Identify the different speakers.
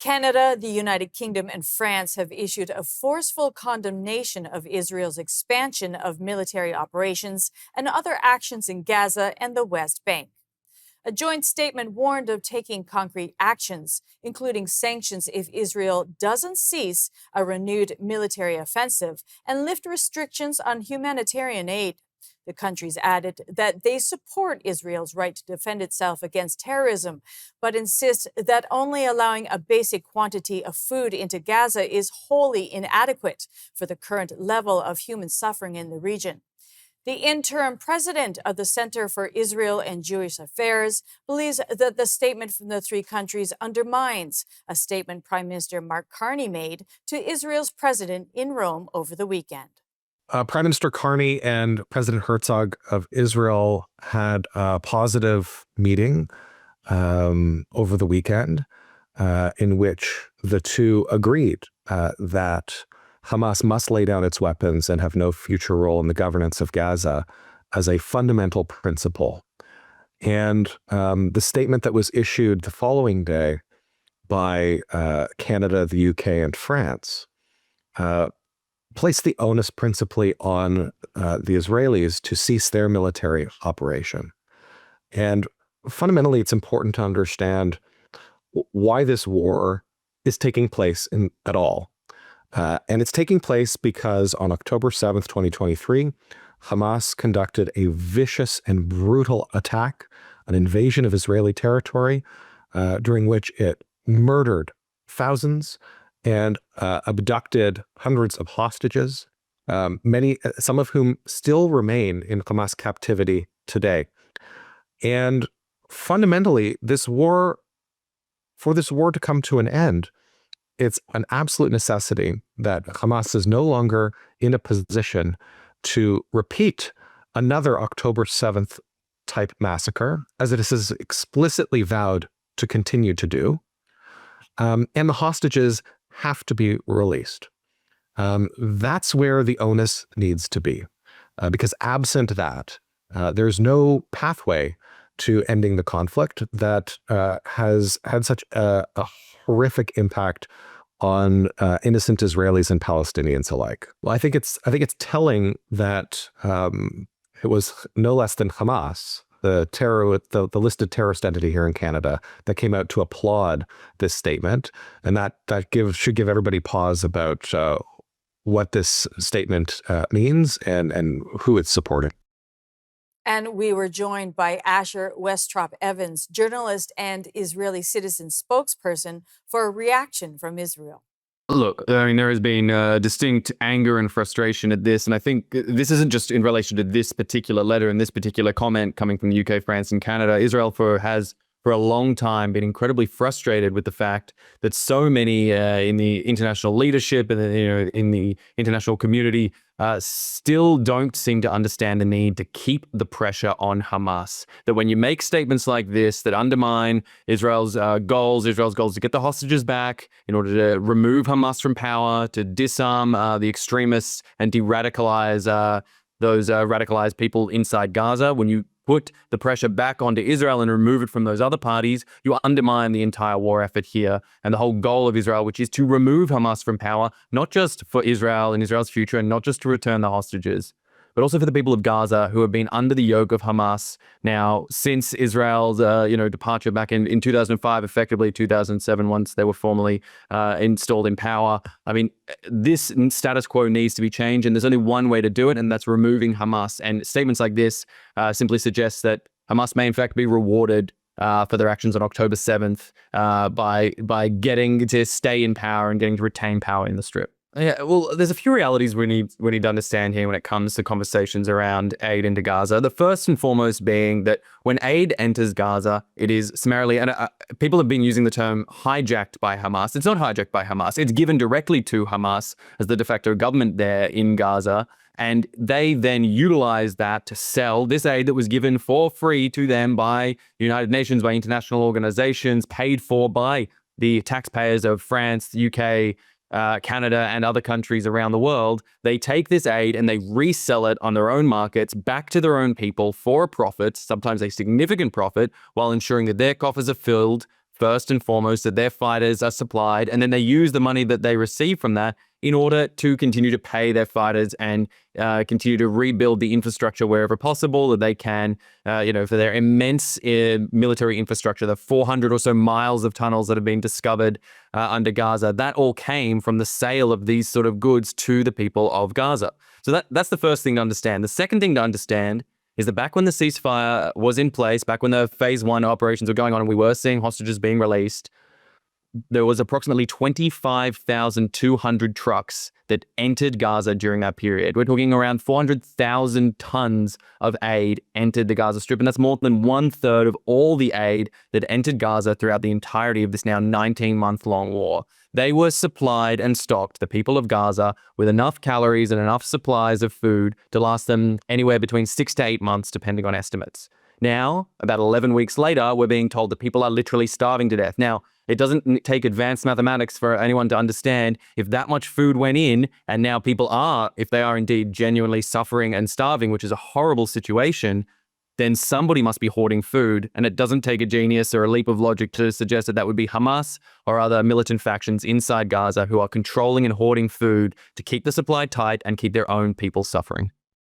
Speaker 1: Canada, the United Kingdom, and France have issued a forceful condemnation of Israel's expansion of military operations and other actions in Gaza and the West Bank. A joint statement warned of taking concrete actions, including sanctions if Israel doesn't cease a renewed military offensive and lift restrictions on humanitarian aid. The countries added that they support Israel's right to defend itself against terrorism, but insist that only allowing a basic quantity of food into Gaza is wholly inadequate for the current level of human suffering in the region. The interim president of the Center for Israel and Jewish Affairs believes that the statement from the three countries undermines a statement Prime Minister Mark Carney made to Israel's president in Rome over the weekend.
Speaker 2: Prime Minister Carney and President Herzog of Israel had a positive meeting over the weekend in which the two agreed that Hamas must lay down its weapons and have no future role in the governance of Gaza as a fundamental principle. And the statement that was issued the following day by Canada, the UK, and France placed the onus principally on the Israelis to cease their military operation. And fundamentally, it's important to understand why this war is taking place at all. And it's taking place because on October 7th, 2023, Hamas conducted a vicious and brutal attack, an invasion of Israeli territory, during which it murdered thousands and abducted hundreds of hostages, some of whom still remain in Hamas captivity today. And fundamentally, for this war to come to an end, it's an absolute necessity that Hamas is no longer in a position to repeat another October 7th type massacre, as it has explicitly vowed to continue to do. And the hostages have to be released. That's where the onus needs to be, because absent that, there's no pathway to ending the conflict that has had such a horrific impact on innocent Israelis and Palestinians alike. Well, I think it's telling that it was no less than Hamas, the listed terrorist entity here in Canada, that came out to applaud this statement, and that should give everybody pause about what this statement means and who it's supporting.
Speaker 1: And we were joined by Asher Westropp-Evans, journalist and Israeli citizen spokesperson, for a reaction from Israel.
Speaker 3: Look, I mean, there has been distinct anger and frustration at this, and I think this isn't just in relation to this particular letter and this particular comment coming from the UK, France, and Canada. Israel has for a long time been incredibly frustrated with the fact that so many in the international leadership and in the international community still don't seem to understand the need to keep the pressure on Hamas. That when you make statements like this that undermine Israel's goals to get the hostages back in order to remove Hamas from power, to disarm the extremists and de-radicalize those radicalized people inside Gaza, when you put the pressure back onto Israel and remove it from those other parties, you undermine the entire war effort here and the whole goal of Israel, which is to remove Hamas from power, not just for Israel and Israel's future, and not just to return the hostages, but also for the people of Gaza who have been under the yoke of Hamas now since Israel's departure back in 2005, effectively 2007, once they were formally installed in power. I mean, this status quo needs to be changed, and there's only one way to do it, and that's removing Hamas. And statements like this simply suggest that Hamas may in fact be rewarded for their actions on October 7th by getting to stay in power and getting to retain power in the Strip. Yeah, well, there's a few realities we need to understand here when it comes to conversations around aid into Gaza. The first and foremost being that when aid enters Gaza, it is summarily, and people have been using the term hijacked by Hamas. It's not hijacked by Hamas. It's given directly to Hamas as the de facto government there in Gaza. And they then utilize that to sell this aid that was given for free to them by the United Nations, by international organizations, paid for by the taxpayers of France, the UK, Canada, and other countries around the world. They take this aid and they resell it on their own markets back to their own people for a profit, sometimes a significant profit, while ensuring that their coffers are filled first and foremost, that their fighters are supplied, and then they use the money that they receive from that in order to continue to pay their fighters and continue to rebuild the infrastructure wherever possible that they can, for their immense military infrastructure, the 400 or so miles of tunnels that have been discovered under Gaza. That all came from the sale of these sort of goods to the people of Gaza. So that's the first thing to understand. The second thing to understand is that back when the ceasefire was in place, back when the phase 1 operations were going on and we were seeing hostages being released, there was approximately 25,200 trucks that entered Gaza during that period. We're talking around 400,000 tons of aid entered the Gaza Strip, and that's more than 1/3 of all the aid that entered Gaza throughout the entirety of this now 19-month-long war. They were supplied and stocked, the people of Gaza, with enough calories and enough supplies of food to last them anywhere between 6 to 8 months, depending on estimates. Now, about 11 weeks later, we're being told that people are literally starving to death. Now, it doesn't take advanced mathematics for anyone to understand if that much food went in and now people are, if they are indeed genuinely suffering and starving, which is a horrible situation, then somebody must be hoarding food. And it doesn't take a genius or a leap of logic to suggest that that would be Hamas or other militant factions inside Gaza who are controlling and hoarding food to keep the supply tight and keep their own people suffering.